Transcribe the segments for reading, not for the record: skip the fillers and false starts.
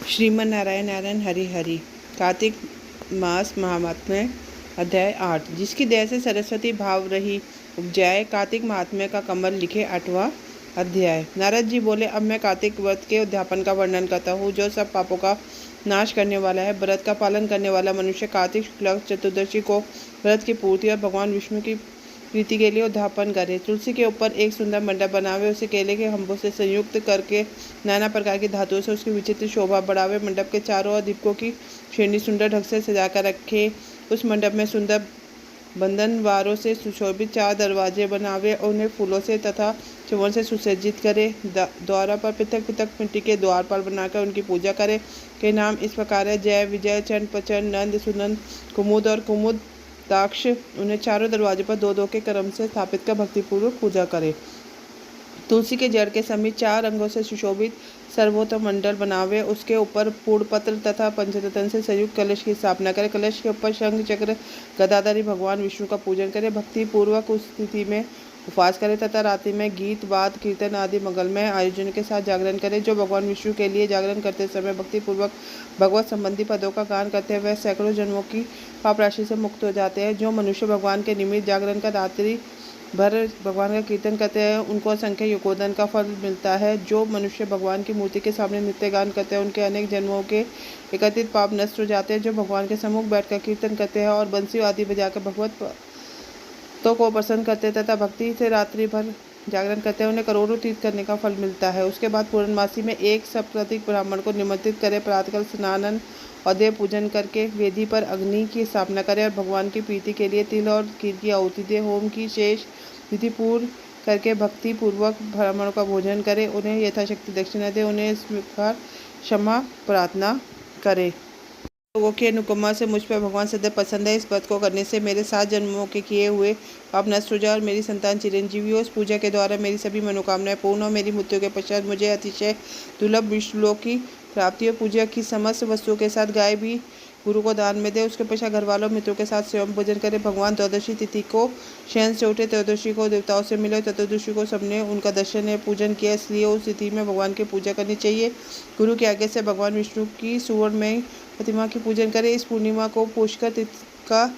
श्रीमन नारायण नारायण हरि हरि। कार्तिक मास महात्म्य अध्याय 8। जिसकी दया से सरस्वती भाव रही उपजाए। कार्तिक महात्म्य का कमल लिखे 8वां अध्याय। नारद जी बोले, अब मैं कार्तिक व्रत के उद्यापन का वर्णन करता हूँ, जो सब पापों का नाश करने वाला है। व्रत का पालन करने वाला मनुष्य कार्तिक शुक्ल चतुर्दशी को व्रत की पूर्ति और भगवान विष्णु की प्रीति के लिए उद्यापन करे। तुलसी के ऊपर एक सुंदर मंडप बनावे, उसे केले के खंभों से संयुक्त करके नाना प्रकार की धातुओं से उसकी विचित्र शोभा बढ़ावे। मंडप के चारों ओर दीपकों की श्रेणी सुंदर ढंग से सजाकर रखे। उस मंडप में सुंदर बंधनवारों से सुशोभित 4 दरवाजे बनावे और उन्हें फूलों से तथा चवन से सुसज्जित करे। द्वारों पर पृथक पृथक मिट्टी के द्वारपाल बनाकर उनकी पूजा करे। के नाम इस प्रकार है: जय, विजय, चंड, प्रचंड, नंद, सुनंद, कुमुद और कुमुद दाक्ष। उन्हें चारों दरवाजों पर 2-2 के क्रम से स्थापित कर भक्तिपूर्वक पूजा करे। तुलसी के जड़ के समीप 4 रंगों से सुशोभित सर्वोत्तम मंडल बनावे। उसके ऊपर पूर्णपत्र तथा पंचरत्न से संयुक्त कलश की स्थापना करे। कलश के ऊपर शंख चक्र गदाधारी भगवान विष्णु का पूजन करे। भक्ति पूर्वक उस स्थिति में उपवास करे तथा रात्रि में गीत वाद कीर्तन आदि मंगलमय आयोजन के साथ जागरण करे। जो भगवान विष्णु के लिए जागरण करते समय भक्ति पूर्वक भगवत संबंधी पदों का गान करते हैं, वह सैकड़ों जन्मों की पाप राशि से मुक्त हो जाते हैं। जो मनुष्य भगवान के निमित्त जागरण कर रात्रि भर भगवान का कीर्तन करते हैं, उनको असंख्य युगोदन का फल मिलता है। जो मनुष्य भगवान की मूर्ति के सामने नित्य गान करते हैं, उनके अनेक जन्मों के एकत्रित पाप नष्ट हो जाते हैं। जो भगवान के सम्मुख बैठकर कीर्तन करते हैं और बंसी आदि बजाकर भगवत तो को प्रसन्न करते तथा भक्ति से रात्रि भर जागरण करते हैं, उन्हें करोड़ों तीर्थ करने का फल मिलता है। उसके बाद पूर्णमासी में एक सप्ताधिक ब्राह्मण को निमंत्रित करे। प्रातःकाल स्नान और देव पूजन करके वेदी पर अग्नि की स्थापना करे और भगवान की प्रीति के लिए तिल और खीर की आहुति दे। होम की शेष विधि पूर्ण करके भक्ति पूर्वक ब्राह्मणों का भोजन करे। उन्हें यथाशक्ति दक्षिणा दे। उन्हें इस प्रकार क्षमा प्रार्थना करे। लोगों की अनुकंपा से मुझ पर भगवान सदैव पसंद है। इस व्रत को करने से मेरे 7 जन्मों के किए हुए पाप नष्ट हो जाए और मेरी संतान चिरंजीवी हो। इस पूजा के द्वारा मेरी सभी मनोकामनाएं पूर्ण हो। मेरी मृत्यु के पश्चात मुझे अतिशय दुर्लभ विष्णुलोक की प्राप्ति हो। पूजा की समस्त वस्तुओं के साथ गाय भी गुरु को दान में दे। उसके पश्चात घर वालों मित्रों के साथ स्वयं भोजन करे। भगवान द्वादशी तिथि को शयन से उठे, त्रयोदशी को देवताओं से मिले, चतुर्दशी को सबने उनका दर्शन या पूजन किया, इसलिए उस तिथि में भगवान की पूजा करनी चाहिए। गुरु की आज्ञा से भगवान विष्णु की सुवर्णमय प्रतिमा की पूजन करे। इस पूर्णिमा को पुष्कर तिथि का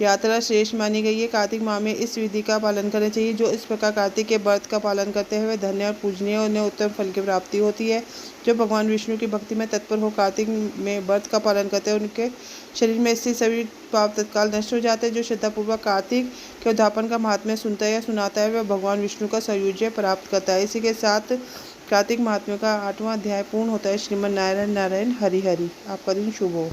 यात्रा श्रेष्ठ मानी गई है। कार्तिक माह में इस विधि का पालन करना चाहिए। जो इस प्रकार कार्तिक के व्रत का पालन करते हैं, वे धन्य और पूजनीय, उन्हें उत्तम फल की प्राप्ति होती है। जो भगवान विष्णु की भक्ति में तत्पर हो कार्तिक में व्रत का पालन करते हैं, उनके शरीर में स्थित सभी पाप तत्काल नष्ट हो जाते हैं। जो श्रद्धापूर्वक कार्तिक के उद्यापन का महात्म्य सुनता है या सुनाता है, वह भगवान विष्णु का सायुज्य प्राप्त करता है। इसी के साथ कार्तिक महात्म्य का 8वां अध्याय पूर्ण होता है। श्रीमन नारायण नारायण हरि हरि। आपका दिन शुभ हो।